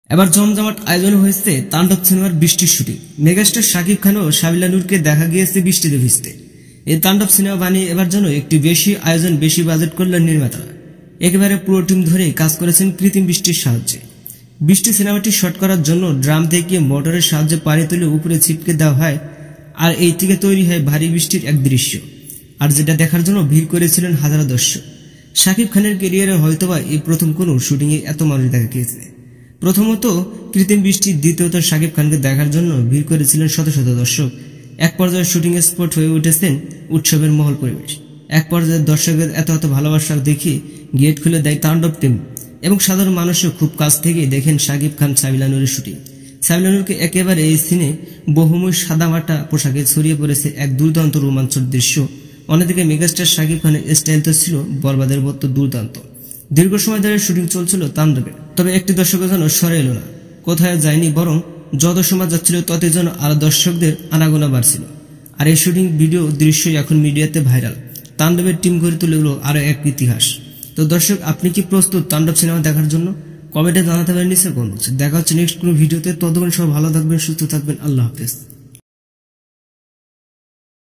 এবার জমজমাট আয়োজন হয়েছে তাণ্ডব সিনেমার বৃষ্টির শুটিং। মেগাস্টার শাকিব খান ও সাবিলা নূরকে দেখা গিয়েছে বৃষ্টিতে ভিজতে। এই তাণ্ডব সিনেমা বানিয়ে এবার জন্য একটি বেশি আয়োজন, বেশি বাজেট করলেন নির্মাতারা। একেবারে পুরো টিম ধরেই কাজ করেছেন কৃত্রিম বৃষ্টির সাহায্যে। বৃষ্টি সিনেমাটি শট করার জন্য ড্রাম থেকে মোটরের সাহায্যে পানি তুলে উপরে ছিটকে দেওয়া হয়, আর এই থেকে তৈরি হয় ভারী বৃষ্টির এক দৃশ্য, আর যেটা দেখার জন্য ভিড় করেছিলেন হাজারো দর্শক। শাকিব খানের ক্যারিয়ারে হয়তোবা এই প্রথম কোনো শুটিংয়ে এত মানুষ দেখা গিয়েছে। প্রথমত কৃত্রিম বৃষ্টি, দ্বিতীয়ত শাকিব খানকে দেখার জন্য ভিড় করেছিলেন শত শত দর্শক। এক পর্যায়ে শুটিং স্পট হয়ে উঠেছেন উৎসবের মহল পরিবেশ। এক পর্যায়ে দর্শকের এত এত ভালোবাসা দেখে গেট খুলে দেয় তাণ্ডব টিম, এবং সাধারণ মানুষও খুব কাছ থেকে দেখেন শাকিব খান সাবিলা নূরের শুটিং। সাবিলা নূরকে একেবারে এই সিনে বহুময় সাদামাটা পোশাকে ছড়িয়ে পড়েছে এক দুর্দান্ত রোমাঞ্চক দৃশ্য। অন্যদিকে মেগাস্টার শাকিব খানের স্টাইল তো ছিল বরবাদের মতো দুর্দান্ত। দীর্ঘ সময় ধরে শুটিং চলছিল তাণ্ডবের, তবে একটি দর্শকের যেন সরে এলো না, কোথায় যায়নি, বরং যত সময় যাচ্ছিল ততই যেন আরো দর্শকদের আনাগোনা বাড়ছিল। আর এই শুটিং ভিডিও দৃশ্যই এখন মিডিয়াতে ভাইরাল। তাণ্ডবের টিম গড়ে তুলে হলো আরো এক ইতিহাস। তো দর্শক, আপনি কি প্রস্তুত তাণ্ডব সিনেমা দেখার জন্য? কমেন্টে জানাতে পারেন নিচে কমেন্ট বক্সে। দেখা হচ্ছে নেক্সট কোনো ভিডিওতে। ততক্ষণ সব ভালো থাকবেন, সুস্থ থাকবেন। আল্লাহ হাফেজ।